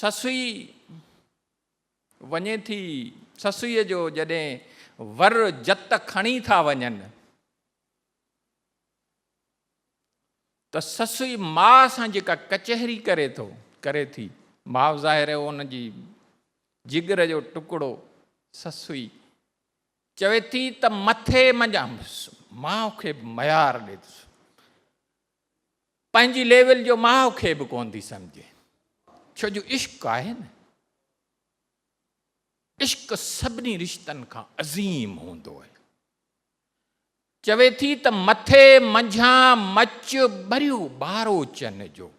ससुई वञे थी, ससुईअ जो जॾहिं वर जत खणी था वञनि त ससुई माउ सां जेका कचहरी करे थी, माउ ज़ाहिर आहे उनजी जिगर जो टुकड़ो ससुई चवे थी त मथे मंझां माउ खे मयार ॾे, पंहिंजी लेवल जो माउ खे बि कोन थी सम्झे, छो जो इश्क आहे न, इश्क सभिनी रिश्तनि खां अज़ीम हूंदो आहे। चवे थी त मथे मंझां मच भरियो ॿारो चन जो,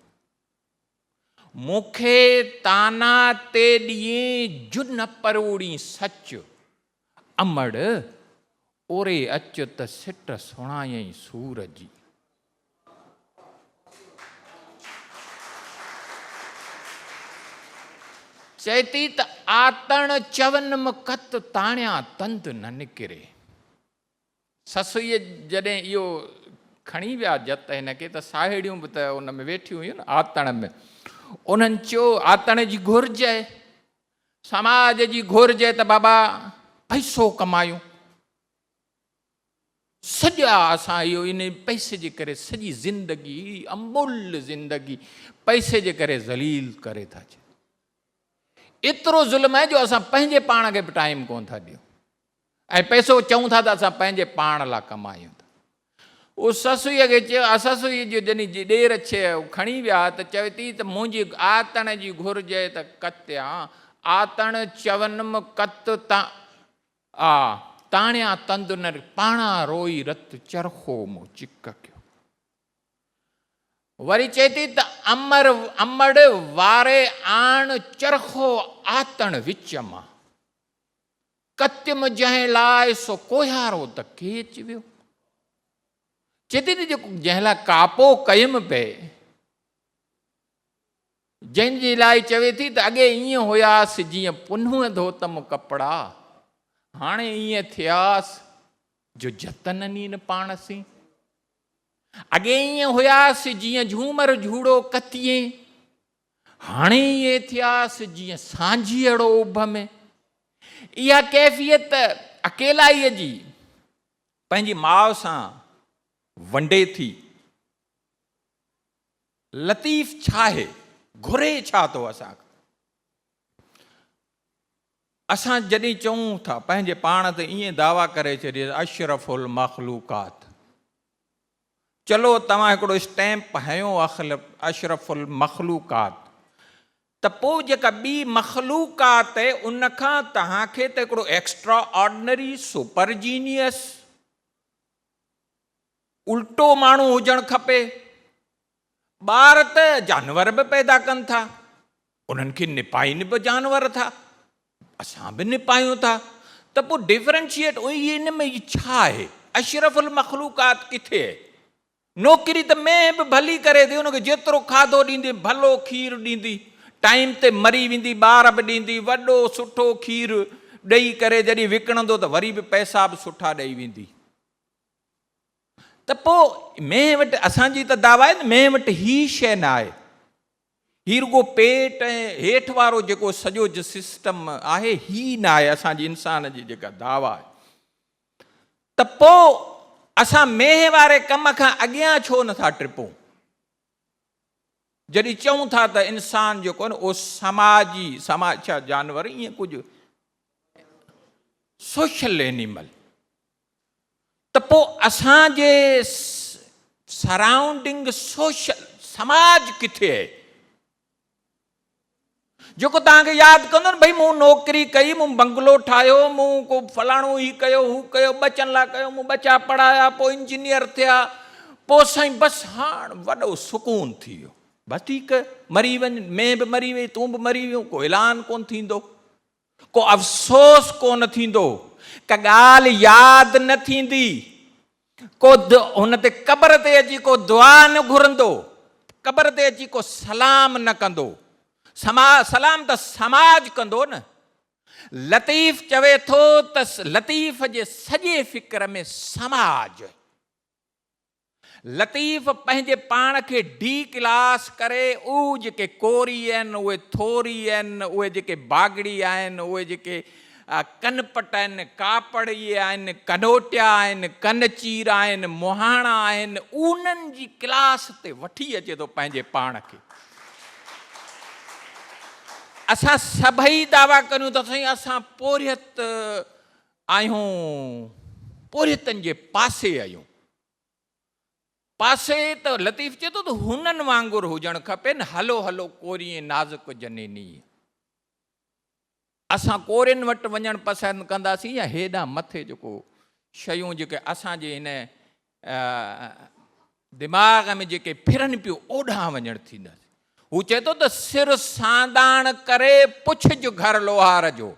मूंखे ताना ते ॾींहुं जुन परोड़ी सच, अमड़ ओरे अच त सिट सुणायई सूर जी। चए थी त आतण चवन कत ताणिया तंद न निकिरे। ससुईअ जॾहिं इहो खणी विया जत हिनखे त साहेड़ियूं बि त उन में वेठियूं हुयूं न आतण में, उन्हनि चयो आतण जी घुर्ज आहे, समाज जी घुर्ज आहे त बाबा पैसो कमायूं, सॼा असां इहो इन पैसे जे करे सॼी ज़िंदगी, अमूल्य ज़िंदगी पैसे जे करे ज़लील करे था छॾियूं। एतिरो ज़ुल्म आहे जो असां पंहिंजे पाण खे बि टाइम कोन था ॾियूं ऐं पैसो चऊं था त असां पंहिंजे पाण लाइ कमायूं था। उहो ससुईअ खे चयो, ससुई जो जॾहिं ॾेर छे खणी विया त चवे थी त मुंहिंजी आतण जी घुर्ज आहे त कत्या आतण चवनम कत ताणिया तंद न, पाणा रोई रत चरखो मूं चिक कयो। वरी चए थी त अमड़ वारे आण चरखो आतण विच मां, कत्यम जंहिं लाइ सो कोहारो त केच वियो। चए थी त जेको जंहिं लाइ कापो कयुमि पे, जंहिंजे लाइ चवे थी त अॻे ईअं हुयासीं जीअं पुन्हूं धोतम कपिड़ा, हाणे ईअं थियासीं जो जतननी न पाण सी। अॻे ईअं हुयासीं जीअं झूमर झूड़ो कतीअ, हाणे ईअं थियासीं जीअं सांझीअड़ो उभ में। इहा कैफ़ियत अकेलाईअ जी पंहिंजी माउ सां वंडे थी। लतीफ़ छा आहे, घुरे छा थो असांखां? असां जॾहिं चऊं था पंहिंजे पाण ते ईअं दावा करे छॾियो अशरफुल मखलूकात, चलो तव्हां हिकिड़ो स्टैम्प हयो अशरफुल मखलूकात, त पोइ जेका ॿी मखलूकात आहे उनखां तव्हांखे त हिकिड़ो एक्स्ट्रा ऑर्डिनरी सुपर जीनियस उल्टो माण्हू हुजणु खपे। ॿार त जानवर बि पैदा कनि था, उन्हनि खे निपाइनि बि जानवर था, असां बि निपायूं था, त पोइ डिफरेंशिएट इन में छा आहे? अशरफुल मखलूकात किथे आहे? नौकिरी त में बि भली करे थी, उनखे जेतिरो खाधो ॾींदी भलो खीरु ॾींदी, टाइम ते मरी वेंदी, ॿार बि ॾींदी, वॾो सुठो खीरु ॾेई करे जॾहिं विकिणंदो त वरी बि पैसा बि सुठा ॾेई वेंदी। त पोइ में वटि असांजी त दावा आहे न, में वटि ही शइ न आहे, ही रुगो पेट ऐं हेठि वारो जेको सॼो जो सिस्टम आहे ही न आहे असांजी इंसान जी जेका दावा आहे। त पोइ असां मेह वारे कम खां अॻियां छो नथा टिपूं? जॾहिं चऊं था त इंसान जेको न उहो समाज छा जानवर ईअं कुझु सोशल एनिमल, त पोइ असांजे सराउंडिंग सोशल समाज किथे आहे जेको तव्हांखे यादि कंदो न, भई मूं नौकिरी कई, मूं बंगलो ठाहियो, मूं को फलाणो ही कयो, हू कयो, बचनि लाइ कयो, मूं बचा पढ़ाया, पोइ इंजीनियर थिया, पोइ साईं बसि हाणे वॾो सुकून थी वियो, बसि ठीकु, मरी वञ, मैं बि मरी वई, तूं बि मरी वियो, को ऐलान कोन थींदो, को अफ़सोस कोन थींदो, का ॻाल्हि यादि न थींदी, को हुन ते क़बर ते अची को दुआ न घुरंदो, क़बर ते अची को सलाम न कंदो। सलाम त समाज कंदो न। लतीफ़ चवे थो त लतीफ़ जे सॼे फ़िक्र में समाज, लतीफ़ पंहिंजे पाण खे डी क्लास करे उहे जेके कोरी आहिनि, उहे थोरी आहिनि, उहे जेके बागड़ी आहिनि, उहे जेके कनपट आहिनि, कापड़ी आहिनि, कनोटिया आहिनि, कनचीर आहिनि, मुहाणा आहिनि, उन्हनि जी क्लास ते वठी अचे थो पंहिंजे पाण खे। असां सभई दावा करियूं त साईं असां पोरियत आहियूं, पोरियतनि जे पासे आहियूं। पासे त लतीफ़ चए थो त हुननि वांगुरु हुजणु खपे न, हलो हलो कोरीअ नाज़ुक जनेनी। असां कोरियुनि वटि वञणु पसंदि कंदासीं या हेॾां मथे जेको शयूं जेके असांजे हिन दिमाग़ में जेके फिरनि पियूं ओॾां वञणु थींदासीं। हू चए थो त सिर सांदाण करे पुछज घर लोहार जो।